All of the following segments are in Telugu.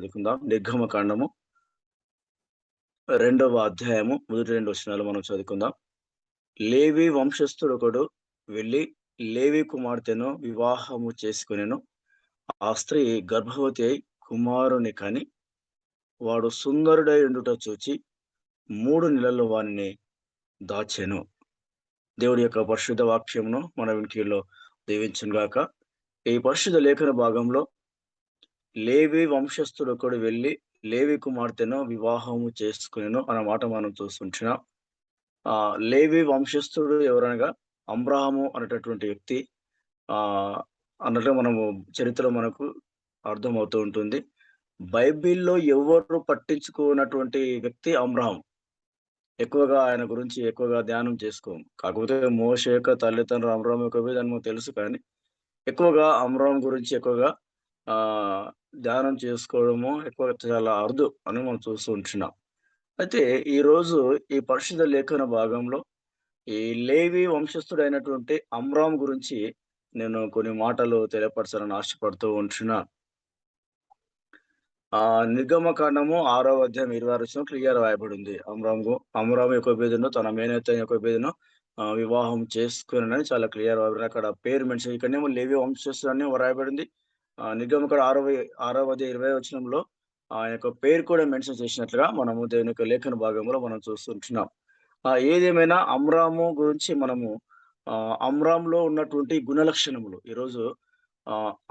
చదువుకుందాం. నిర్గమకాండము రెండవ అధ్యాయము మొదటి 2 వచనాలు మనం చదువుకుందాం. లేవి వంశస్థుడొకడు వెళ్లి లేవి కుమార్తెను వివాహము చేసుకొనెను. ఆ స్త్రీ గర్భవతి అయి కుమారుని కని, వాడు సుందరుడై ఉండుట చూచి 3 నెలలు వానిని దాచెను. దేవుడి యొక్క పరిశుద్ధ వాక్యమును మన వినికిడిలో దీవించును గాక. ఈ పరిశుద్ధ లేఖన భాగంలో లేవి వంశస్థుడొకడు వెళ్లి లేవి కుమార్తెను వివాహము చేసుకొనెను అన్న మాట మనం చూస్తుంటున్నాం. లేవి వంశస్థుడు ఎవరనగా అబ్రాహాము అనేటటువంటి వ్యక్తి ఆహ్, అన్నట్లు మనము చరిత్రలో మనకు అర్థమవుతూ ఉంటుంది. బైబిల్‌లో ఎవ్వరు పట్టించుకోనటువంటి వ్యక్తి అబ్రాహాం. ఎక్కువగా ఆయన గురించి ఎక్కువగా ధ్యానం చేసుకోము. కాకపోతే మోషే యొక్క తల్లిదండ్రులు అబ్రాహాం యొక్క విధానం తెలుసు కానీ, ఎక్కువగా అమ్రాం గురించి ఎక్కువగా ఆహ్, ధ్యానం చేసుకోవడము ఎక్కువగా చాలా అరుదు అని మనం చూస్తూ ఉంటున్నాం. అయితే ఈరోజు ఈ పరిశుద్ధ లేఖన భాగంలో ఈ లేవి వంశస్థుడైనటువంటి అమ్రాం గురించి నేను కొన్ని మాటలు తెలియపరచాలని ఆశపడుతూ ఉంటున్నాను. నిర్గమకాండము 6వ అధ్యాయం 26 వచనం క్లియర్ రాయబడింది. అమ్రాము యొకోబేదును తన మేనత్త యొకోబేదును వివాహం చేసుకొనెనని చాలా క్లియర్ రాయబడింది. అక్కడ పేరు మెన్షన్ ఇక్కడనేమో లేవి వంశస్థులని రాయబడింది. నిర్గమకాండం 6వ అధ్యాయం 20 వచనంలో ఆయన యొక్క పేరు కూడా మెన్షన్ చేసినట్లుగా మనము దేవుని యొక్క లేఖన భాగంలో మనం చూస్తుంటున్నాం. ఏదేమైనా అమ్రాము గురించి మనము అమ్రామ్‌లో ఉన్నటువంటి గుణలక్షణములు ఈరోజు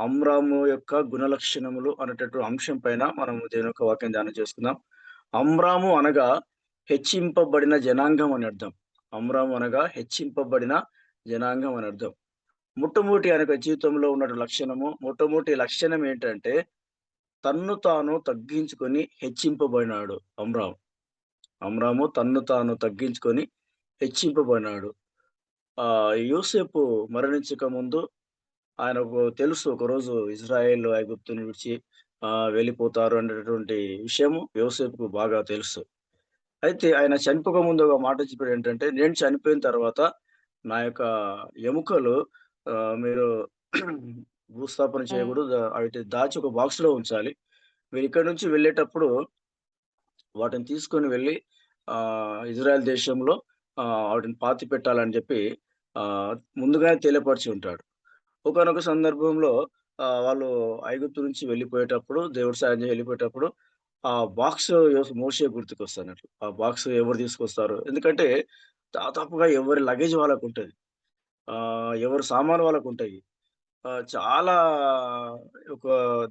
అమ్రాము యొక్క గుణలక్షణములు అనేటటువంటి అంశం పైన మనము దేవుని యొక్క వాక్యం ధ్యానం చేసుకుందాం. అమ్రాము అనగా హెచ్చింపబడిన జనాంగం అని అర్థం. అమ్రాము అనగా హెచ్చింపబడిన జనాంగం అని అర్థం. మొట్టమొదటి ఆయన యొక్క జీవితంలో ఉన్న మొట్టమొదటి లక్షణం ఏంటంటే తన్ను తాను తగ్గించుకొని హెచ్చింపబడినాడు అమ్రాము. అమ్రాము తన్ను తాను తగ్గించుకొని హెచ్చింపబడినాడు. యోసేపు మరణించక ముందు ఆయనకు తెలుసు ఒకరోజు ఇజ్రాయేల్ ఐగుప్తుని విడిచి వెళ్ళిపోతారు అనేటటువంటి విషయము యోసేపుకు బాగా తెలుసు. అయితే ఆయన చనిపోక ముందు ఒక మాట చెప్పాడు ఏంటంటే, "నేను చనిపోయిన తర్వాత నా యొక్క ఎముకలు మీరు భూస్థాపన చేయకూడదు. వాటిని దాచి ఒక బాక్స్‌లో ఉంచాలి. మీరు ఇక్కడి నుంచి వెళ్ళేటప్పుడు వాటిని తీసుకొని వెళ్లి ఇజ్రాయెల్ దేశంలో వాటిని పాతిపెట్టాలని" చెప్పి ఆహ్, ముందుగానే తెలియపరిచి ఉంటాడు. ఒకానొక సందర్భంలో వాళ్ళు ఐగుప్తు నుంచి వెళ్ళిపోయేటప్పుడు, దేవుడు సాయం చేసి వెళ్ళిపోయేటప్పుడు, ఆ బాక్స్ మోషే గుర్తుకొస్తన్నట్లు. ఆ బాక్స్ ఎవరు తీసుకొస్తారు? ఎందుకంటే, దాదాపుగా ఎవరి లగేజ్ వాళ్ళకుంటది. ఎవరి సామాను వాళ్ళకుంటాయి. చాలా ఒక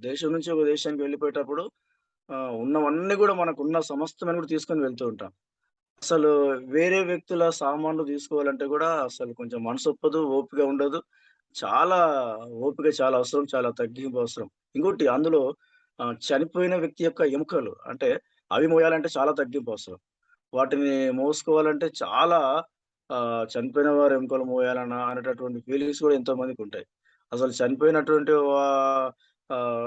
దేశం నుంచి ఒక దేశానికి వెళ్ళిపోయేటప్పుడు ఉన్నవన్నీ గూడా మనకున్న సమస్తమని కూడా తీసుకొని వెళ్తూ ఉంటాం. అసలు వేరే వ్యక్తుల సామాన్లు తీసుకోవాలంటే గూడా అసలు కొంచెం మనసొప్పదు, ఓపిక ఉండదు. చాలా ఓపిక చాలా అవసరం. చాలా తగ్గింపు అవసరం. ఇంకోటి అందులో చనిపోయిన వ్యక్తి యొక్క ఎముకలు అంటే అవి మోయాలంటే చాలా తగ్గింపు అవసరం. వాటిని మోసుకోవాలంటే చాలా చనిపోయిన వారి ఎముకలు మోయాలన్నా అనేటటువంటి ఫీలింగ్స్ గూడా ఎంతో మందికుంటాయి. అసలు చనిపోయినటువంటి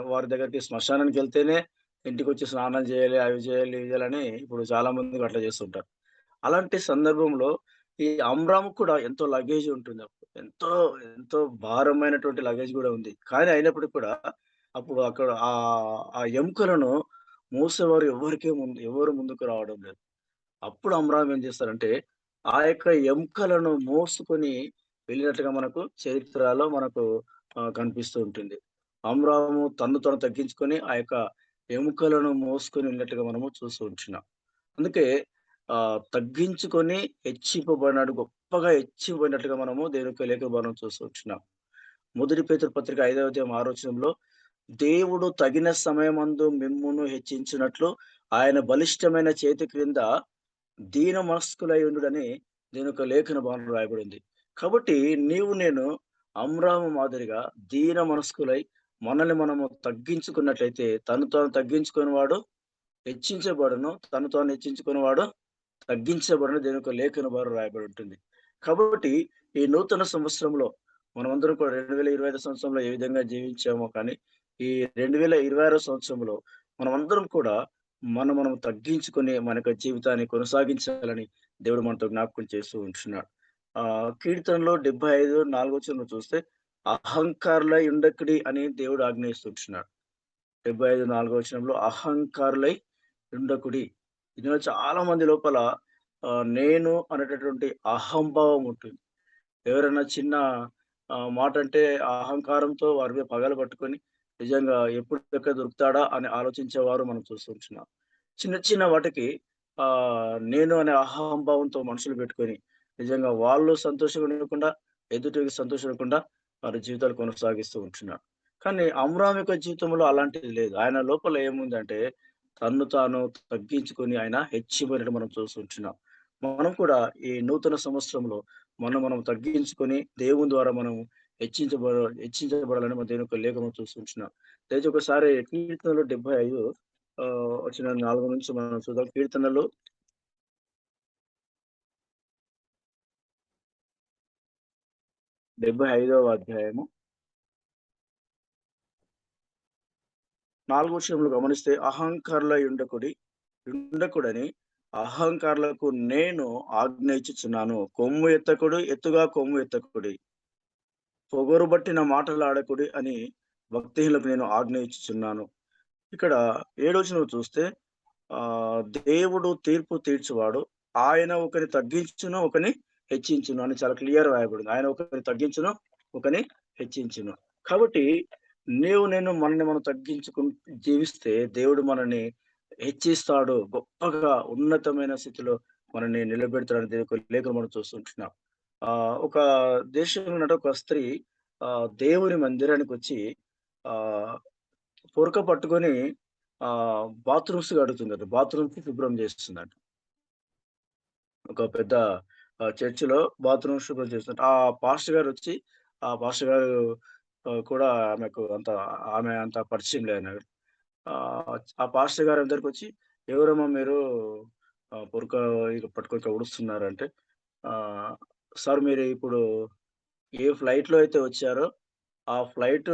వారి దగ్గరికి శ్మశానానికెళ్తేనే ఇంటికొచ్చి స్నానాలు చేయాలి, అవి చేయాలి, ఇవి చేయాలని ఇప్పుడు చాలా మంది అట్లా చేస్తుంటారు. అలాంటి సందర్భంలో ఈ అమ్రామ్‌కి కూడా ఎంతో లగేజ్ ఉంటుంది. ఎంతో, ఎంతో భారమైనటువంటి లగేజ్ గూడా ఉంది. కానీ అయినప్పటికి కూడా అప్పుడు అక్కడ ఆ ఎముకలను మోసేవారు ఎవరు ముందుకు రావడం లేదు. అప్పుడు అమ్రామ్ ఏం చేస్తారంటే, ఆ యొక్క ఎముకలను మోసుకొని వెళ్ళినట్టుగా మనకు చరిత్రలో మనకు కనిపిస్తూ ఉంటుంది. అమ్రాము తన్ను తాను తగ్గించుకొని ఆ యొక్క ఎముకలను మోసుకొని వెళ్ళినట్టుగా మనము చూస్తూ ఉంటున్నాం. అందుకే తగ్గించుకొని హెచ్చింపబడినాడు. గొప్పగా హెచ్చింపబడినట్టుగా మనము దేవుని యొక్క లేఖన భాగంలో చూస్తూ ఉంటున్నాం. మొదటి పేతురు పత్రిక 5వ అధ్యాయం 6వ వచనంలో దేవుడు తగిన సమయమందు మిమ్మును హెచ్చించినట్లు ఆయన బలిష్టమైన చేతి క్రింద దీన మనస్కులై ఉండుడని దీని యొక్క లేఖన భాగంలో రాయబడింది. కాబట్టి నేను అమ్రాము మాదిరిగా దీన మనస్కులై మనల్ని మనము తగ్గించుకున్నట్లయితే తను తాను తగ్గించుకునేవాడు హెచ్చించబడును. తను తాను హెచ్చించుకునేవాడు తగ్గించబడిన దేని యొక్క లేఖన భాగంలో రాయబడి ఉంటుంది. కాబట్టి ఈ నూతన సంవత్సరంలో మనమందరం కూడా 2025 సంవత్సరంలో ఏ విధంగా జీవించామో కానీ, ఈ 2026 సంవత్సరంలో మనమందరం కూడా మనం తగ్గించుకొని మన యొక్క జీవితాన్ని కొనసాగించాలని దేవుడు మనతో జ్ఞాపకం చేస్తూ ఉంటున్నాడు. కీర్తనలో 75 4 వచనంలో చూస్తే అహంకారులై ఉండకుడి అని దేవుడు ఆజ్ఞయిస్తుంటున్నాడు. 75 4 వచనంలో అహంకారులై ఉండకుడి. ఇందులో చాలా మంది లోపల నేను అనేటటువంటి అహంభావం ఉంటుంది. ఎవరైనా చిన్న మాటంటే ఆ అహంకారంతో వారి మీద పగలు పట్టుకొని నిజంగా ఎప్పుడు ఎక్కడ దొరుకుతాడా అని ఆలోచించేవారు మనం చూస్తుంటున్నాం. చిన్న చిన్న వాటికి నేను అనే అహంభావంతో మనుషులు పెట్టుకొని నిజంగా వాళ్ళు సంతోషంగా ఉండకుండా, ఎదుటి వ్యక్తి సంతోషంగా ఉండకుండా వారి జీవితాలు కొనసాగిస్తూ ఉంటున్నారు. కానీ అమ్రామ్ యొక్క జీవితంలో అలాంటిది లేదు. ఆయన లోపల ఏముందంటే తన్ను తాను తగ్గించుకొని ఆయన హెచ్చిపోయినట్టు మనం చూస్తుంటున్నాం. మనం కూడా ఈ నూతన సంవత్సరంలో మనం తగ్గించుకొని దేవుని ద్వారా మనం హెచ్చించబడాలని మన దేవుని యొక్క లేఖనం చూస్తుంటున్నాం. దయచేసి ఒకసారి కీర్తనలు 75 వచ్చిన 4 నుంచి మనం చూద్దాం. కీర్తనలు 75వ అధ్యాయము 4 వచనంలో గమనిస్తే అహంకారులై ఉండకుడని అహంకారులకు నేను ఆజ్ఞ ఇచ్చుచున్నాను. కొమ్ము ఎత్తకుడి, ఎత్తుగా కొమ్ము ఎత్తకుడి. పొగరుబట్టిన మాటలాడకుడి అని భక్తిహీనులకు నేను ఆజ్ఞ ఇచ్చుచున్నాను. ఇక్కడ ఏడొచనం చూస్తే దేవుడు తీర్పు తీర్చువాడు. ఆయన ఒకరిని తగ్గించును, ఒకరిని హెచ్చించును అని చాలా క్లియర్ రాయబడింది. ఆయన ఒకరిని తగ్గించును, ఒకరిని హెచ్చించును. కాబట్టి నేను మనల్ని మనం జీవిస్తే దేవుడు మనల్ని హెచ్చిస్తాడు. గొప్పగా ఉన్నతమైన స్థితిలో మనల్ని నిలబెడతాడని దేవుని యొక్క లేఖను మనం చూస్తుంటున్నాం. ఒక దేశంలోనట ఒక స్త్రీ దేవుని మందిరానికొచ్చి ఆహ్, పొరక పట్టుకొని బాత్రూమ్స్ కడుగుతుందట. బాత్రూమ్స్ శుభ్రం చేస్తుందట. ఒక పెద్ద చర్చ్‌లో బాత్రూమ్ శుభ్రం చేస్తుంటే, ఆ పాస్టర్ గారొచ్చి, ఆ పాస్టర్ గారు కూడా ఆమె అంత పరిచయం లేదు నాకు. ఆ పాస్టర్ గారి దగ్గరకొచ్చి, "ఎవరమ్మా మీరు పొరక ఇగ పట్టుకొని ఇక్కడ ఊడుస్తున్నారంటే," ఆహ్, "సార్ మీరు ఇప్పుడు ఏ ఫ్లైట్‌లో అయితే వచ్చారో, ఆ ఫ్లైటు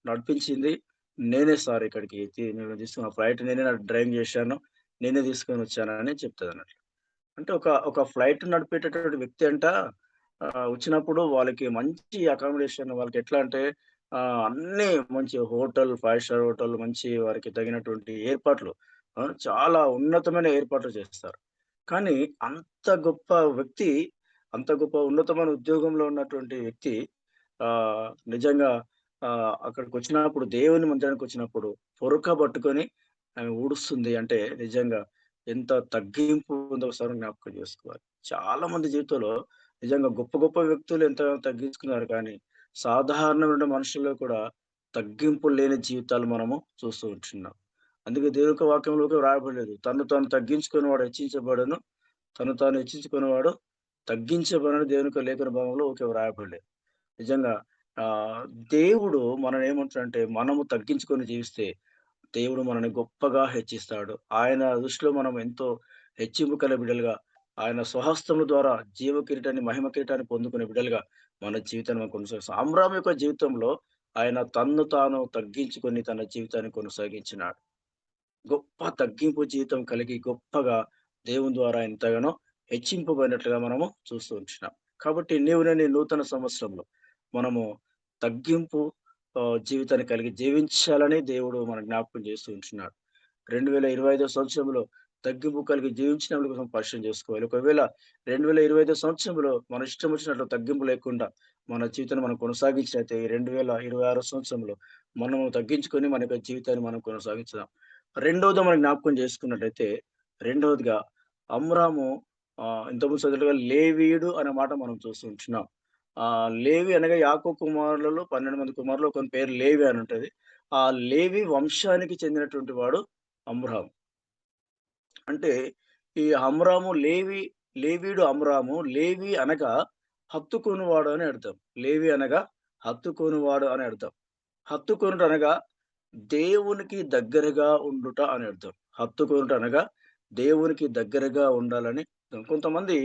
నడిపించింది నేనే సార్ ఇక్కడికి. మిమ్మల్ని తీసుకున్న ఫ్లైట్ నేనే డ్రైవింగ్ చేశాను. నేనే తీసుకొనొచ్చానని" చెప్తదన్నట్టు. అంటే ఒక ఫ్లైట్ నడిపేటటువంటి వ్యక్తి వచ్చినప్పుడు వాళ్ళకి మంచి అకామిడేషన్ వాళ్ళకెట్లా అంటే అన్నీ మంచి హోటల్, 5 స్టార్ హోటల్ మంచి వారికి తగినటువంటి ఏర్పాట్లు చాలా ఉన్నతమైన ఏర్పాట్లు చేస్తారు. కానీ అంత గొప్ప వ్యక్తి, అంత గొప్ప ఉన్నతమైన ఉద్యోగంలో ఉన్నటువంటి వ్యక్తి నిజంగా అక్కడికొచ్చినప్పుడు దేవుని మందిరానికొచ్చినప్పుడు పొరక పట్టుకొని ఆమె ఊడుస్తుంది అంటే నిజంగా ఎంత తగ్గింపు ఉందో ఒకసారి జ్ఞాపకం చేసుకోవాలి. చాలా మంది జీవితంలో నిజంగా గొప్ప గొప్ప వ్యక్తులు ఎంత తగ్గించుకున్నారు కానీ, సాధారణమైన మనుషుల్లో కూడా తగ్గింపు లేని జీవితాలు మనము చూస్తూ ఉంటున్నాం. అందుకే దేవుని యొక్క వాక్యంలో కూడా వ్రాయబడలేదు. తన్ను తాను తగ్గించుకునేవాడు హెచ్చించబడును. తను తాను హెచ్చించుకునేవాడు తగ్గించబడని దేవుని యొక్క లేఖన భాగంలో ఊకే వ్రాయబడలేదు. నిజంగా ఆహ్, దేవుడు మనల్ని ఏమంటాడంటే మనము తగ్గించుకొని జీవిస్తే దేవుడు మనల్ని గొప్పగా హెచ్చిస్తాడు. ఆయన దృష్టిలో మనం ఎంతో హెచ్చింపు గల బిడ్డలుగా, ఆయన స్వహస్తముల ద్వారా జీవ కిరీటాన్ని, మహిమ కిరీటాన్ని పొందుకునే బిడ్డలుగా మన జీవితాన్ని మనం కొనసాగిస్తాం. అమ్రాము యొక్క జీవితంలో ఆయన తన్ను తాను తగ్గించుకొని తన జీవితాన్ని కొనసాగించినాడు. గొప్ప తగ్గింపు జీవితం కలిగి గొప్పగా దేవుని ద్వారా ఎంతగానో హెచ్చింపబడినట్లుగా మనము చూస్తూ ఉంటున్నాం. కాబట్టి నీవు నేను ఈ నూతన సంవత్సరంలో మనము తగ్గింపు జీవితాన్ని కలిగి జీవించాలని దేవుడు మనకు జ్ఞాపకం చేస్తూ ఉంటున్నాడు. 2025 సంవత్సరంలో తగ్గింపు కలిగి జీవించినందుకు మనం పరిశీలన చేసుకోవాలి. ఒకవేళ 2025 సంవత్సరంలో మన ఇష్టం వచ్చినట్లు తగ్గింపు లేకుండా మన జీవితాన్ని మనం కొనసాగించినట్లయితే ఈ 2026 సంవత్సరంలో మనము తగ్గించుకొని మన యొక్క జీవితాన్ని మనం కొనసాగించుదాం. రెండోది మనం జ్ఞాపకం చేసుకున్నట్టయితే, రెండవదిగా అమ్రాము ఇంతకుముందు చదివినట్టుగా లేవీయుడు అనే మాట మనం చూస్తూ ఉంటున్నాం. లేవి అనగా యాకోబు కుమారులలో 12 మంది కుమారుల్లో ఒకని పేరు లేవి అని ఉంటది. ఆ లేవి వంశానికి చెందినటువంటి వాడు అమ్రాము. అంటే ఈ అమ్రాము లేవీయుడు అమ్రాము. లేవి అనగా హత్తుకొనువాడు అని అర్థం. లేవి అనగా హత్తుకొనువాడు అని అర్థం. హత్తుకొనుట అనగా దేవునికి దగ్గరగా ఉండుట అని అర్థం. హత్తుకొనుట అనగా దేవునికి దగ్గరగా ఉండాలని అర్థం. కొంతమంది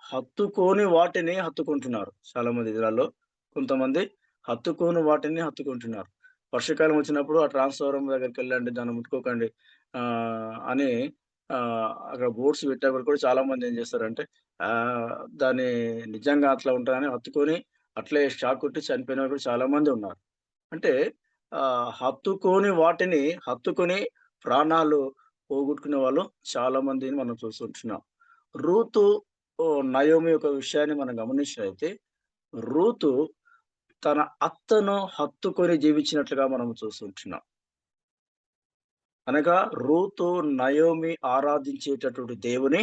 హత్తుకోని వాటిని హత్తుకుంటున్నారు. చాలా మంది ఇదిరాల్లో. కొంతమంది హత్తుకోని వాటిని హత్తుకుంటున్నారు. వర్షాకాలం వచ్చినప్పుడు ఆ ట్రాన్స్‌ఫార్మర్ దగ్గరికెళ్ళండి, దాన్ని ముట్టుకోకండి అని అక్కడ బోర్డ్స్ పెట్టినప్పుడు కూడా చాలామంది ఏం చేస్తారంటే ఆహ్, దాన్ని నిజంగా అట్లా ఉంటదని హత్తుకొని అట్లే షాక్ కొట్టి చనిపోయిన వాళ్ళు కూడా చాలామంది ఉన్నారు. అంటే హత్తుకొని ప్రాణాలు పోగొట్టుకునే వాళ్ళు చాలా మందిని మనం చూస్తుంటున్నాం. రూతు నయోమి యొక్క విషయాన్ని మనం గమనించినట్లయితే, రూతు తన అత్తను హత్తుకొని జీవించినట్లుగా మనం చూస్తుంటున్నాం. అనగా రూతు నయోమి ఆరాధించేటటువంటి దేవుని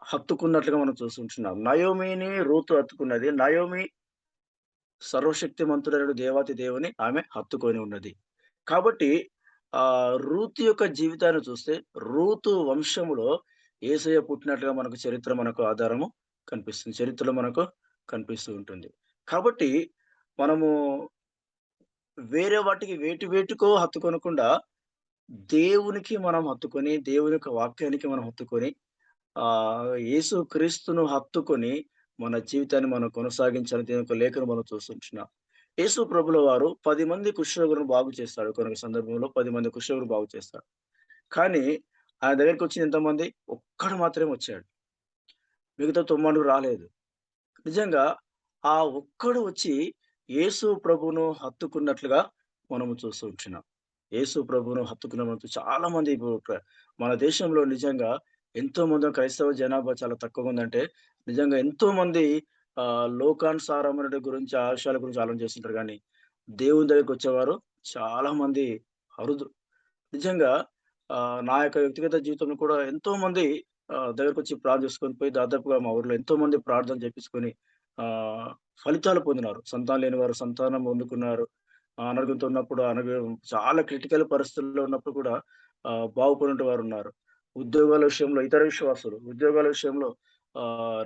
హత్తుకున్నట్లుగా మనం చూస్తుంటున్నాం. నయోమిని రూతు హత్తుకున్నది. నయోమి సర్వశక్తిమంతుడైన దేవాతి దేవుని ఆమె హత్తుకొని ఉన్నది. కాబట్టి రూతు యొక్క జీవితాన్ని చూస్తే, రూతు వంశములో యేసయ్య పుట్టినట్లుగా మనకు ఆధారము కనిపిస్తుంది. చరిత్రలో మనకు కనిపిస్తూ ఉంటుంది. కాబట్టి మనము వేరే వాటికి వేటికో హత్తుకొనకుండా, దేవునికి మనం హత్తుకొని, దేవుని యొక్క వాక్యానికి మనం హత్తుకొని, యేసుక్రీస్తును హత్తుకొని మన జీవితాన్ని మనం కొనసాగించాలని దేవుని యొక్క లేఖను మనం చూస్తుంటున్నాం. యేసు ప్రభుల వారు 10 మంది కుష్ఠరోగులను బాగు చేస్తాడు. కొన్ని సందర్భంలో 10 మంది కుష్ఠరోగులను బాగు చేస్తాడు. కానీ ఆయన దగ్గరికొచ్చింది ఎంతమంది? ఒక్కడు మాత్రమే వచ్చాడు. మిగతా 90 రాలేదు. నిజంగా ఆ ఒక్కడు వచ్చి యేసు ప్రభువును హత్తుకున్నట్లుగా మనము చూస్తూ ఉంటున్నాం. యేసు ప్రభువును హత్తుకున్న చాలా మంది ఇప్పుడు మన దేశంలో నిజంగా ఎంతోమంది క్రైస్తవ జనాభా చాలా తక్కువగుందంటే, నిజంగా ఎంతోమంది లోకానుసారమైన గురించి, ఆ విషయాల గురించి ఆలోచన చేస్తుంటారు గానీ, దేవుని దగ్గరికొచ్చేవారు చాలా మంది అరుదు. నిజంగా నా యొక్క వ్యక్తిగత జీవితంలో కూడా ఎంతోమంది దగ్గరకొచ్చి ప్రార్థన చేసుకొని పోయి దాదాపుగా మా ఊర్లో ఎంతోమంది ప్రార్థన చేపించుకొని ఆహ్, ఫలితాలు పొందినారు. సంతానం లేని వారు సంతానం పొందుకున్నారు. అనారోగ్యంతో ఉన్నప్పుడు చాలా క్రిటికల్ పరిస్థితుల్లో ఉన్నప్పుడు కూడా బాగుపడిన వారున్నారు. ఉద్యోగాల విషయంలో ఇతర విశ్వాసులు, ఉద్యోగాల విషయంలో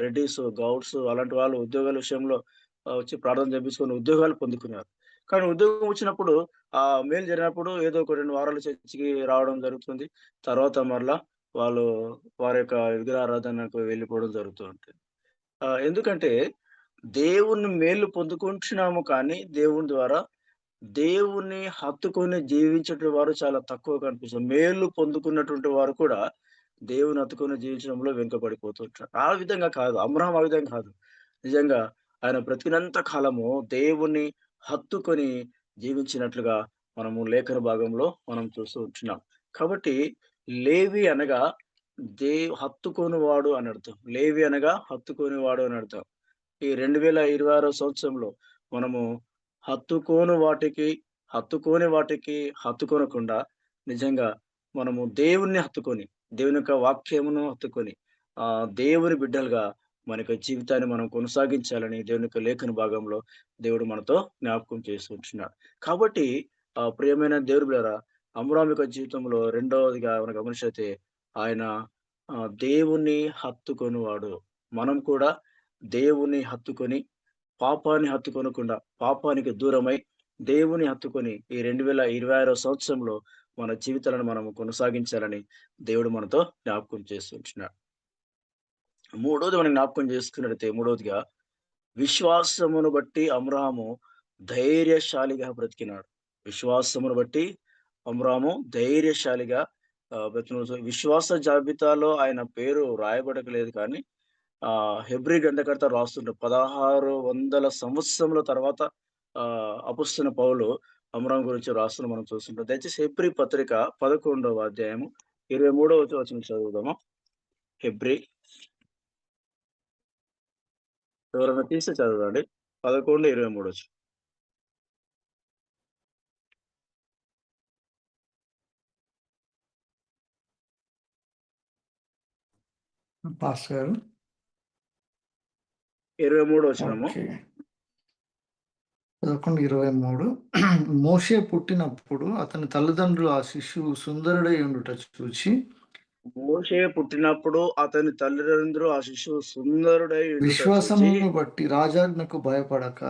రెడ్డీస్, గౌడ్స్ అలాంటి వాళ్ళు ఉద్యోగాల విషయంలో వచ్చి ప్రార్థన చేపించుకొని ఉద్యోగాలు పొందుకున్నారు. కానీ ఉద్యోగం వచ్చినప్పుడు మేలు జరిగినప్పుడు ఏదో ఒక 2 వారాలు చర్చికి రావడం జరుగుతుంది. తర్వాత మరలా వాళ్ళు వారి యొక్క విగ్రహారాధనకు వెళ్ళిపోవడం జరుగుతూ ఉంటుంది. ఎందుకంటే దేవుని మేలు పొందుకుంటున్నాము కానీ దేవుని ద్వారా దేవుణ్ణి హత్తుకొని జీవించేటి వారు చాలా తక్కువ కనిపిస్తుంది. మేలు పొందుకున్నటువంటి వారు కూడా దేవుని హత్తుకొని జీవించడంలో వెనుకబడిపోతుంటారు. ఆ విధంగా కాదు. అబ్రాహాం ఆ విధంగా కాదు. నిజంగా ఆయన బ్రతికినంత కాలము దేవుణ్ణి హత్తుకొని జీవించినట్లుగా మనము లేఖన భాగంలో మనం చూస్తూ ఉంటున్నాం. కాబట్టి లేవి అనగా హత్తుకొనివాడు అని అర్థం. లేవి అనగా హత్తుకొనివాడు అని అర్థం. ఈ 2026 సంవత్సరంలో మనము హత్తుకోని వాటికి హత్తుకొనకుండా నిజంగా మనము దేవుణ్ణి హత్తుకొని, దేవుని యొక్క వాక్యమును హత్తుకొని, దేవుని బిడ్డలుగా మన యొక్క జీవితాన్ని మనం కొనసాగించాలని దేవుని యొక్క లేఖన భాగంలో దేవుడు మనతో జ్ఞాపకం చేస్తుంటున్నాడు. కాబట్టి ప్రియమైన దేవుని బిడ్డలారా, అబ్రాహాము యొక్క జీవితంలో రెండవదిగా మనం గమనించినట్లయితే ఆయన దేవుణ్ణి హత్తుకొనివాడు. మనం కూడా దేవుని హత్తుకొని, పాపాన్ని హత్తుకొనకుండా, పాపానికి దూరమై, దేవుని హత్తుకొని ఈ 2026 సంవత్సరంలో మన జీవితాలను మనము కొనసాగించాలని దేవుడు మనతో జ్ఞాపకం చేస్తుంటున్నాడు. మూడోది మనం జ్ఞాపకం చేసుకున్నట్లయితే మూడోదిగా విశ్వాసమును బట్టి అబ్రాహాము ధైర్యశాలిగా బ్రతికినాడు. విశ్వాసమును బట్టి అబ్రాహాము ధైర్యశాలిగా బ్రతికినాడు. విశ్వాస జాబితాలో ఆయన పేరు రాయబడలేదు కానీ హెబ్రీ గ్రంథకర్త రాస్తుంటాడు. 1600 సంవత్సరముల తర్వాత అపొస్తలుడైన పౌలు అబ్రాహాము గురించి రాస్తున్న మనం చూస్తుంటాం. దయచేసి హెబ్రీ పత్రిక 11వ అధ్యాయము 23వ వచనం చదువుదామా? హెబ్రీ ఎవరైనా తీసి చదవండి. 11, 23 వచనం. పాస్టర్ గారు 23 వచనము. ఓకే. 11:23 మోషే పుట్టినప్పుడు అతని తల్లిదండ్రులు ఆ శిశువు సుందరుడై ఉండుట చూచి మోషే పుట్టినప్పుడు అతని తల్లిదండ్రులు ఆ శిశువు సుందరుడై ఉండుట చూచి విశ్వాసమును బట్టి రాజాజ్ఞకు భయపడక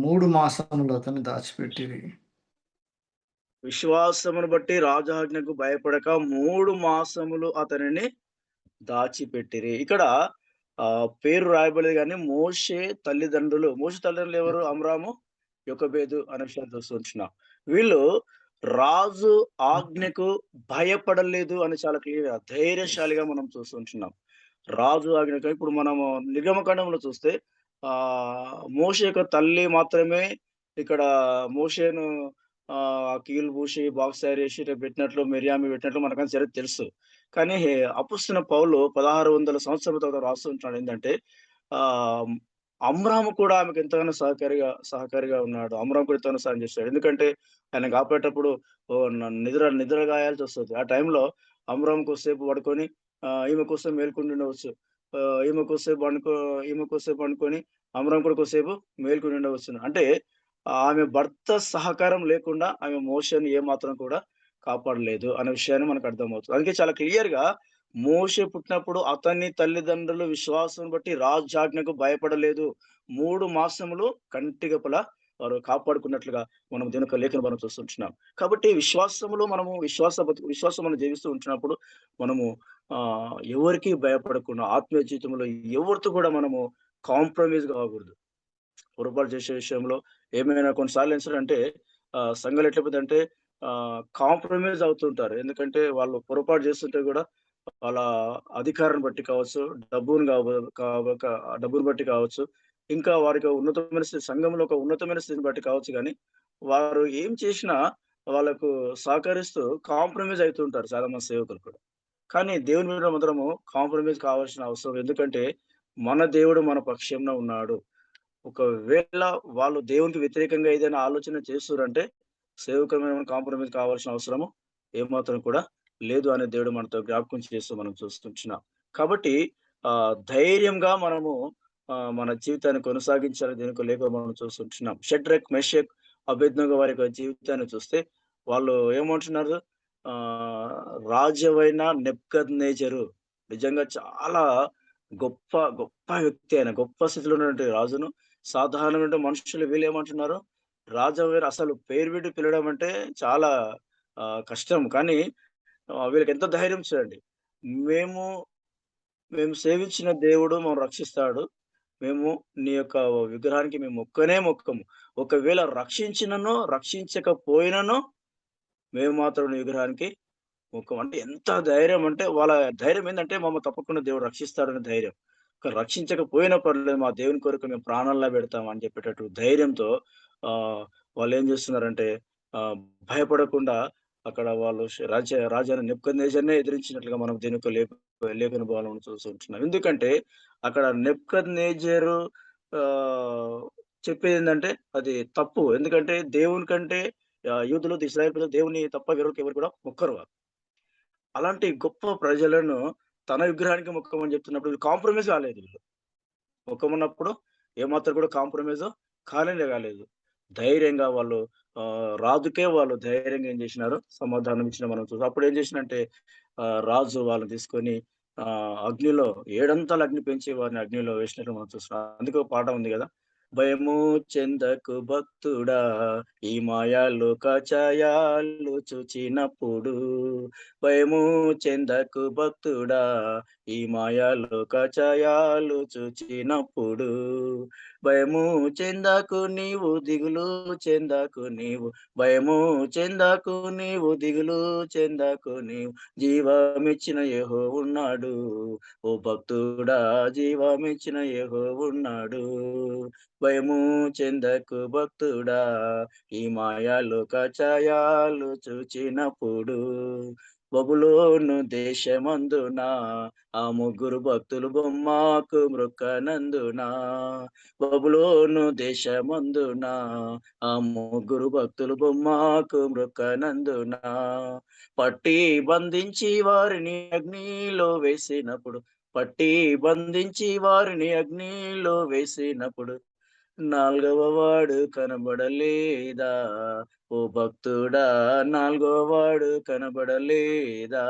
3 మాసములు అతన్ని దాచిపెట్టిరి. విశ్వాసమును బట్టి రాజాజ్ఞకు భయపడక 3 మాసములు అతనిని దాచిపెట్టిరి. ఇక్కడ పేరు రాయబడలేదు గానీ మోషే తల్లిదండ్రులు ఎవరు? అమ్రాము, యొకోబేదు అనే విషయాన్ని చూస్తుంటున్నాం. వీళ్ళు రాజు ఆజ్ఞకు భయపడలేదు అని చాలా క్లియర్‌గా ధైర్యశాలిగా మనం చూస్తుంటున్నాం. రాజు ఆజ్ఞకు ఇప్పుడు మనము నిర్గమకాండంలో చూస్తే మోషే యొక్క తల్లి మాత్రమే ఇక్కడ మోషేను కీలు పూసి బాక్స్ తయారు చేసి పెట్టినట్లు మిరియామి పెట్టినట్లు మనకని చరిత్ర తెలుసు. కానీ అపోస్తలుడైన పౌలు 1600 సంవత్సరాల తర్వాత రాస్తుంటున్నాడు ఏందంటే ఆహ్, అమ్రాము కూడా ఆమెకు ఎంతగానో సహకారిగా ఉన్నాడు. అమ్రాము కూడా ఎంతగానో సాయం చేశాడు. ఎందుకంటే ఆయన కాపాడేటప్పుడు నిద్ర గాయాల్సొస్తది. ఆ టైంలో అమ్రాము కొద్దిసేపు పడుకొని ఈమె కోసం మేలుకొని ఉండవచ్చు. ఈమె కొద్దిసేపు ఈమె కొద్దిసేపు పండుకొని అమ్రాము కూడా కొద్దిసేపు మేలుకొని ఉండవచ్చును. అంటే ఆమె భర్త సహకారం లేకుండా ఆమె మోషేని ఏమాత్రం కూడా కాపాడలేదు అనే విషయాన్ని మనకు అర్థమవుతుంది. అందుకే చాలా క్లియర్‌గా మోషే పుట్టినప్పుడు అతని తల్లిదండ్రులు విశ్వాసం బట్టి రాజాజ్ఞకు భయపడలేదు. 3 మాసములు కంటిగపలా వారు కాపాడుకున్నట్లుగా మనం దేవుని యొక్క లేఖను మనం చూస్తుంటున్నాం. కాబట్టి విశ్వాసం మనం జీవిస్తూ ఉంటున్నప్పుడు మనము ఎవరికీ భయపడకుండా ఆత్మీయ జీవితంలో ఎవరితో కూడా మనము కాంప్రమైజ్ కాకూడదు. పొరపాటు చేసే విషయంలో ఏమైనా కొన్నిసార్లు ఏంటంటే సంఘాలు ఎట్లయిపోద్దంటే కాంప్రమైజ్ అవుతుంటారు. ఎందుకంటే వాళ్ళు పొరపాటు చేస్తుంటే గూడా వాళ్ళ అధికారాన్ని బట్టి కావచ్చు, డబ్బును గావ కావ క డబ్బును బట్టి కావచ్చు, ఇంకా వారికి ఉన్నతమైన సంఘంలో ఒక ఉన్నతమైన స్థితిని బట్టి కావచ్చు గానీ, వారు ఏం చేసినా వాళ్ళకు సహకరిస్తూ కాంప్రమైజ్ అయితుంటారు చాలా మంది సేవకులు కూడా. కానీ దేవుని బిడ్డలం అందరము కాంప్రమైజ్ కావాల్సిన అవసరం ఎందుకంటే, మన దేవుడు మన పక్షంన ఉన్నాడు. ఒకవేళ వాళ్ళు దేవునికి వ్యతిరేకంగా ఏదైనా ఆలోచన చేస్తుర్రంటే, సేవకులమైన మనం కాంప్రమైజ్ కావాల్సిన అవసరము ఏమాత్రం కూడా లేదు అనే దేవుడు మనతో జ్ఞాపకం చేస్తూ మనం చూస్తుంటున్నాం. కాబట్టి ధైర్యంగా మనము మన జీవితాన్ని కొనసాగించాలని దేవుని యొక్క లేఖలో మనం చూస్తుంటున్నాం. షడ్రక్, మెషక్, అబేద్నెగో వారి యొక్క జీవితాన్ని చూస్తే వాళ్ళు ఏమంటున్నారు? ఆహ్, రాజువైన నెబుకద్నెజరు నిజంగా చాలా గొప్ప, గొప్ప వ్యక్తి ఆయన. గొప్ప స్థితిలో ఉన్నటువంటి రాజును సాధారణమైన మనుషులు వీళ్ళేమంటున్నారు? రాజవ్వేరు అసలు పేరు పెట్టి పిలవడం అంటే చాలా కష్టం. కానీ వీళ్ళకెంత ధైర్యం చూడండి. మేము, మేము సేవించిన దేవుడు మమ్మల్ని రక్షిస్తాడు. మేము నీ యొక్క విగ్రహానికి మేము మొక్కము. ఒకవేళ రక్షించిననో, రక్షించకపోయిననో మేము మాత్రం నీ విగ్రహానికి మొక్కం. అంటే ఎంత ధైర్యం అంటే వాళ్ళ ధైర్యం ఏందంటే మమ్మల్ని తప్పకుండా దేవుడు రక్షిస్తాడనే ధైర్యం. రక్షించకపోయినా పర్లేదు మా దేవుని కొరకు మేము ప్రాణాల్లా పెడతాం అని చెప్పేటట్టు ధైర్యంతో ఆహ్, వాళ్ళేం చేస్తున్నారంటే ఆహ్, భయపడకుండా అక్కడ వాళ్ళు రాజైన నెబుకద్నెజర్‌నే ఎదిరించినట్లుగా మనం దీని యొక్క లేఖన భాగంలో చూస్తుంటున్నాం. ఎందుకంటే అక్కడ నెబుకద్నెజరు ఆహ్, చెప్పేదేందంటే అది తప్పు. ఎందుకంటే దేవుని కంటే యూదులు, ఇశ్రాయేల్ ప్రజలు దేవుని తప్ప వేరొకరికి ఎవరు కూడా మొక్కరు వాళ్ళు. అలాంటి గొప్ప ప్రజలను తన విగ్రహానికి మొక్కమని చెప్తున్నప్పుడు వీళ్ళు కాంప్రమైజ్ కాలేదు వీళ్ళు. మొక్కమన్నప్పుడు ఏమాత్రం కూడా కాంప్రమైజ్ కానే కాలేదు. ధైర్యంగా వాళ్ళు రాజుకే వాళ్ళు ధైర్యంగా ఏం చేసినారు సమాధానం ఇచ్చిన మనం చూసాం. అప్పుడేం చేసిండంటే రాజు వాళ్ళని తీసుకొని అగ్నిలో ఏడంతల అగ్ని పెంచి వారిని అగ్నిలో వేసినట్టు మనం చూస్తున్నాం. అందుకే ఒక పాట ఉంది గదా! భయము చెందకు భక్తుడా ఈ మాయాలోక ఛాయలు చూచినప్పుడు. భయము చెందకు భక్తుడా ఈ మాయాలోక ఛాయలు చూచినప్పుడు. భయము చెందకు నీవు దిగులు చెందకు నీవు. భయము చెందకు నీవు దిగులు చెందకు నీవు. జీవమిచ్చిన యెహోవున్నాడు. ఓ భక్తుడా జీవమిచ్చిన యెహోవున్నాడు. భయము చెందకు భక్తుడా ఈ మాయాలోక ఛాయలు చూచినప్పుడు. బబులోను దేశమందున ఆ ముగ్గురు భక్తులు బొమ్మకు మ్రొక్కనందున. బబులోను దేశమందున ఆ ముగ్గురు భక్తులు బొమ్మకు మ్రొక్కనందున. పట్టి బంధించి వారిని అగ్నిలో వేసినప్పుడు. పట్టి బంధించి వారిని అగ్నిలో వేసినప్పుడు. నాల్గవ వాడు కనబడలేదా? ఓ భక్తుడా నాల్గవ వాడు కనబడలేదా?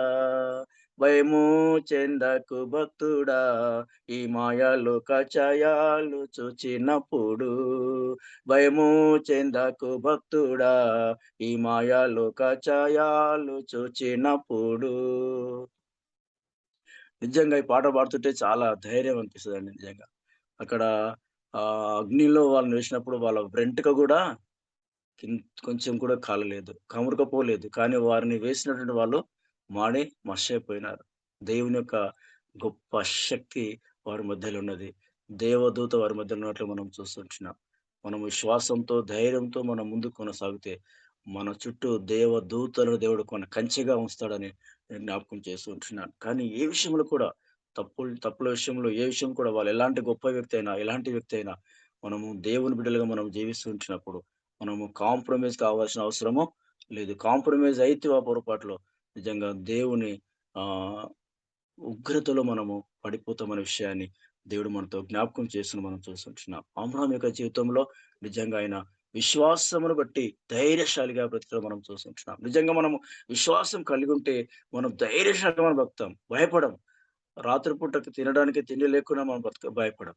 భయము చెందకు భక్తుడా ఈ మాయలోక ఛాయలు చూచినప్పుడు. భయము చెందకు భక్తుడా ఈ మాయలోక ఛాయలు చూచినప్పుడు. నిజంగా ఈ పాట పాడుతుంటే చాలా ధైర్యం అనిపిస్తదండి నిజంగా. అక్కడ అగ్నిలో వాళ్ళని వేసినప్పుడు వాళ్ళ వెంట్రుక గూడా కిన్ కొంచెం కూడా కాలలేదు. కమురుకపోలేదు. కానీ వారిని వేసినటువంటి వాళ్ళు మాడి మషైపోయినారు. దేవుని యొక్క గొప్ప శక్తి వారి మధ్యలో ఉన్నది. దేవదూత వారి మధ్యలో ఉన్నట్లు మనం చూస్తుంటున్నాం. మనం విశ్వాసంతో, ధైర్యంతో మనం ముందుకు కొనసాగితే మన చుట్టూ దేవదూతలను దేవుడు కంచెగా ఉంచుతాడని నేను జ్ఞాపకం చేస్తూ ఉంటున్నాను. కానీ ఏ విషయంలో కూడా తప్పుల విషయంలో ఏ విషయం కూడా వాళ్ళు ఎలాంటి గొప్ప వ్యక్తి అయినా, ఎలాంటి వ్యక్తి అయినా మనము దేవుని బిడ్డలుగా మనం జీవిస్తూ ఉంచినప్పుడు మనము కాంప్రమైజ్ కావాల్సిన అవసరము లేదు. కాంప్రమైజ్ అయితివా పొరపాటులో నిజంగా దేవుని ఆహ్, ఉగ్రతలో మనము పడిపోతామనే విషయాన్ని దేవుడు మనతో జ్ఞాపకం చేస్తున్న మనం చూస్తుంటున్నాం. అబ్రాహాం యొక్క జీవితంలో నిజంగా ఆయన విశ్వాసమును బట్టి ధైర్యశాలిగా బ్రతకడం మనం చూస్తుంటున్నాం. నిజంగా మనము విశ్వాసం కలిగుంటే మనం ధైర్యశాలిగా మనం బ్రతుకుతాం. భయపడం. రాత్రి పూటకి తినడానికి తిండి లేకున్నా మనం భయపడం.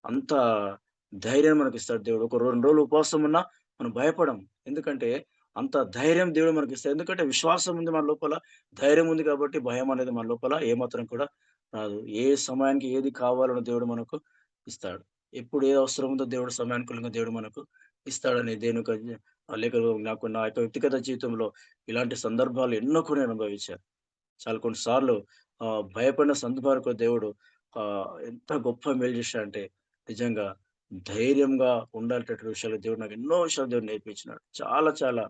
అంత ధైర్యం మనకిస్తాడు దేవుడు. ఒక 2 రోజులు ఉపవాసం ఉన్నా మనం భయపడం. ఎందుకంటే అంత ధైర్యం దేవుడు మనకిస్తాడు. ఎందుకంటే విశ్వాసం ఉంది మన లోపల. ధైర్యం ఉంది కాబట్టి భయం అనేది మన లోపల ఏమాత్రం కూడా రాదు. ఏ సమయానికి ఏది కావాలనో దేవుడు మనకు ఇస్తాడు. ఎప్పుడు ఏది అవసరం ఉందో దేవుడు సమయానుకూలంగా దేవుడు మనకు ఇస్తాడని దేని యొక్క లేఖలో నాకు నా యొక్క వ్యక్తిగత జీవితంలో ఇలాంటి సందర్భాలు ఎన్నో కూడా నేను అనుభవించాను. చాలా కొన్ని సార్లు భయపడిన సందర్భాలకు దేవుడు ఎంత గొప్ప మేలు చేశాడంటే నిజంగా ధైర్యంగా ఉండేటటువంటి విషయాలు దేవుడు నాకు ఎన్నో విషయాలు దేవుడు నేర్పించినాడు. చాలా చాలా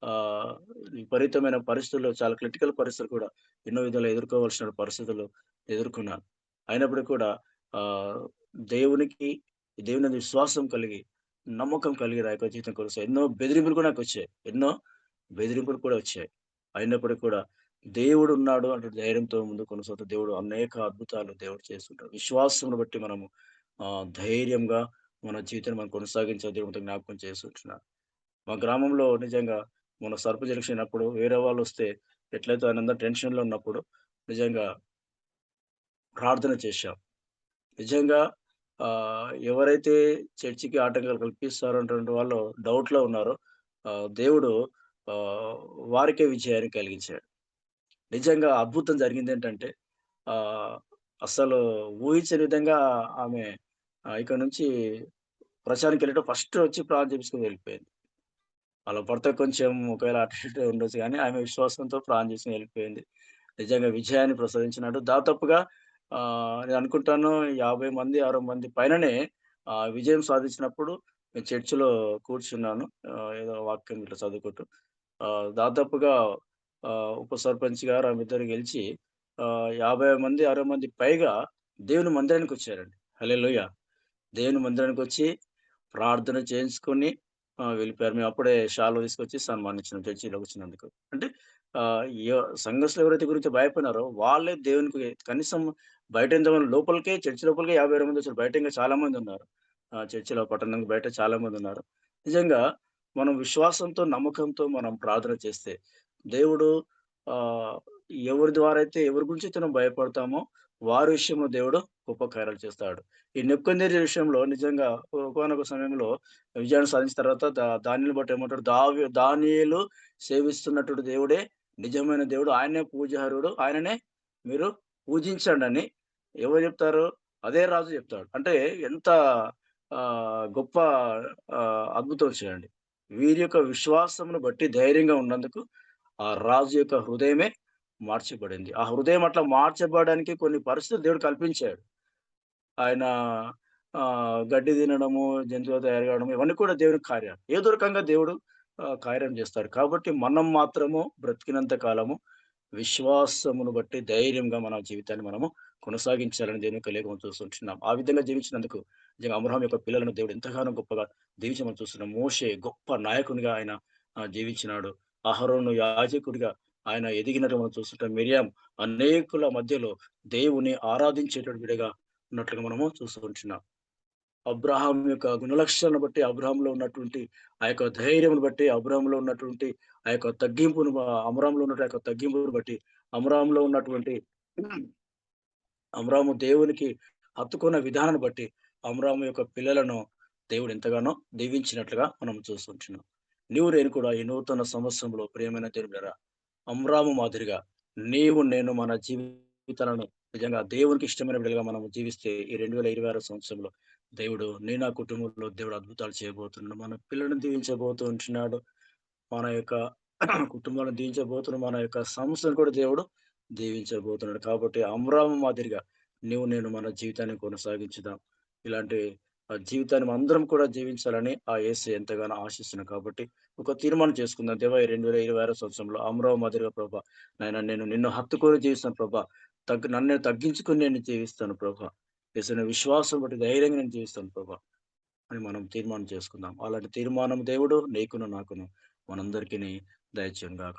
ఆహ్, విపరీతమైన పరిస్థితుల్లో చాలా క్రిటికల్ పరిస్థితులు కూడా ఎన్నో విధాలుగా ఎదుర్కోవాల్సిన పరిస్థితులు ఎదుర్కొన్నాను. అయినప్పటికీ కూడా ఆహ్, దేవునికి దేవుని యందు విశ్వాసం కలిగి, నమ్మకం కలిగి నా యొక్క జీవితం కొనసాగి ఎన్నో బెదిరింపులు కూడా నాకొచ్చాయి. ఎన్నో బెదిరింపులు కూడా వచ్చాయి. అయినప్పటికి కూడా దేవుడున్నాడు అంటే ధైర్యంతో ముందుకు కొనసాగుతూ దేవుడు అనేక అద్భుతాలు దేవుడు చేస్తుంటాడు. విశ్వాసమును బట్టి మనము ధైర్యంగా మన జీవితాన్ని మనం కొనసాగించే దేవునితో జ్ఞాపకం చేసుంటున్నాడు. మా గ్రామంలో నిజంగా మొన్న సర్పంచ్ ఎలక్షన్ అయినప్పుడు వేరే వాళ్ళొస్తే ఎట్లయితే ఆయనందరూ టెన్షన్‌లో ఉన్నప్పుడు నిజంగా ప్రార్థన చేశాం. నిజంగా ఎవరైతే చర్చికి ఆటంకాలు కల్పిస్తారో అన్నటువంటి వాళ్ళు డౌట్‌లో ఉన్నారో దేవుడు ఆహ్, వారికే విజయాన్ని కలిగించాడు. నిజంగా అద్భుతం జరిగిందేంటంటే ఆహ్, అస్సలు ఊహించని విధంగా ఆమె ఇక్కడి నుంచి ప్రచారానికెళ్ళేటప్పుడు ఫస్ట్ వచ్చి ప్రార్థన చేపించుకొని వెళ్ళిపోయింది. వాళ్ళ భర్త కొంచెం ఒకవేళ అటు ఇటు ఉండొచ్చు గానీ, ఆమె విశ్వాసంతో ప్రార్థన చేసుకొని వెళ్ళిపోయింది. నిజంగా విజయాన్ని ప్రసాదించినాడు. దాదాపుగా నేను అనుకుంటాను 50 మంది, 60 మంది పైననే విజయం సాధించినప్పుడు నేను చర్చ్‌లో కూర్చున్నాను. ఏదో వాక్యం ఇట్లా చదువుకుంటూ. దాదాపుగా ఉప సర్పంచ్ గారు ఆమె ఇద్దరు గెలిచి 50 మంది, 60 మంది పైగా దేవుని మందిరానికొచ్చారండి. హల్లెలూయా! దేవుని మందిరానికొచ్చి ప్రార్థన చేయించుకొని వెళ్ళిపోయారు. మేము అప్పుడే షాల్వా తీసుకొచ్చి సన్మానించినాం చర్చిలో వచ్చినందుకు. అంటే ఆహ్, య సంఘస్థులు ఎవరైతే గురించి భయపడినారో వాళ్ళే దేవునికి కనీసం బయట ఎంతమంది లోపలికే చర్చి లోపలికే 50, 60 మందొచ్చారు. బయట ఇంకా చాలా మందున్నారు. చర్చిలో పట్టణంకి బయట చాలా మందున్నారు. నిజంగా మనం విశ్వాసంతో, నమ్మకంతో మనం ప్రార్థన చేస్తే దేవుడు ఆహ్, ఎవరి ద్వారా అయితే ఎవరి గురించైతే మనం భయపడతామో వారి విషయంలో దేవుడు గొప్ప కార్యాలు చేస్తాడు. ఈ నెబుకద్నెజరు విషయంలో నిజంగా ఒకానొక సమయంలో విజయాన్ని సాధించిన తర్వాత దానియేలుని బట్టి ఏమంటాడు? దానియేలు సేవిస్తున్నటువంటి దేవుడే నిజమైన దేవుడు. ఆయనే పూజార్హుడు. ఆయననే మీరు పూజించండని ఎవరు చెప్తారు? అదే రాజు చెప్తాడు. అంటే ఎంత గొప్ప అద్భుతం చూడండి. వీరి యొక్క విశ్వాసమును బట్టి ధైర్యంగా ఉన్నందుకు ఆ రాజు యొక్క హృదయమే మార్చబడింది. ఆ హృదయం అట్లా మార్చబడడానికి కొన్ని పరిస్థితులు దేవుడు కల్పించాడు. ఆయన గడ్డి తినడము, జంతువులు తయారు కావడం ఇవన్నీ కూడా దేవుని కార్యాలు. ఏదో రకంగా దేవుడు కార్యం చేస్తాడు. కాబట్టి మనం మాత్రము బ్రతికినంత కాలము విశ్వాసమును బట్టి ధైర్యంగా మన జీవితాన్ని మనము కొనసాగించాలని దేవుని యొక్క లేఖనం చూస్తుంటున్నాం. ఆ విధంగా జీవించినందుకు నిజంగా అబ్రహాం యొక్క పిల్లలను దేవుడు ఎంతగానో గొప్పగా దీవించమని చూస్తున్నాం. మోషే గొప్ప నాయకునిగా ఆయన జీవించినాడు. అహరోను యాజకుడిగా ఆయన ఎదిగినట్టు మనం చూస్తుంటాం. మిర్యాం అనేకుల మధ్యలో దేవుని ఆరాధించేటువంటి బిడ్డగా ఉన్నట్లుగా మనము చూస్తూ ఉంటున్నాం. అబ్రాహాం యొక్క గుణలక్షణాలను బట్టి, అబ్రాహాంలో ఉన్నటువంటి ఆ యొక్క ధైర్యమును బట్టి, అబ్రాహాంలో ఉన్నటువంటి ఆ యొక్క తగ్గింపును అమ్రాములో ఉన్నటువంటి ఆ యొక్క తగ్గింపును బట్టి, అమ్రాములో ఉన్నటువంటి అమ్రాము దేవునికి హత్తుకున్న విధానాన్ని బట్టి, అమ్రాము యొక్క పిల్లలను దేవుడు ఎంతగానో దీవించినట్లుగా మనం చూస్తుంటున్నాం. నీవు నేను కూడా ఈ నూతన సంవత్సరంలో ప్రియమైన దేవుని బిడ్డలారా, అమ్రాము మాదిరిగా నీవు నేను మన జీవితాలను నిజంగా దేవునికి ఇష్టమైన బిడ్డలుగా మనం జీవిస్తే ఈ 2026 సంవత్సరంలో దేవుడు నా కుటుంబంలో దేవుడు అద్భుతాలు చేయబోతున్నాడు. మన పిల్లలను దీవించబోతూ ఉంటున్నాడు. మన యొక్క కుటుంబాలను దీవించబోతున్నాడు. మన యొక్క సంస్థను కూడా దేవుడు దీవించబోతున్నాడు. కాబట్టి అమ్రాము మాదిరిగా నీవు నేను మన జీవితాన్ని కొనసాగించుదాం. ఇలాంటి జీవితాన్ని అందరం కూడా జీవించాలని ఆ యేసు ఎంతగానో ఆశిస్తున్నాడు కాబట్టి, ఒక తీర్మానం చేసుకుందాం. దేవా ఈ 2026 సంవత్సరంలో అమరావ మాదిరిగా ప్రభా, నాయనా నేను నిన్ను హత్తుకొని జీవిస్తాను ప్రభా. నన్ను నేను తగ్గించుకొని నేను జీవిస్తాను ప్రభా. యేసు విశ్వాసం బట్టి ధైర్యంగా నేను జీవిస్తాను ప్రభా అని మనం తీర్మానం చేసుకుందాం. అలాంటి తీర్మానం దేవుడు నీకును, నాకును మనందరికిని దయచేయును గాక.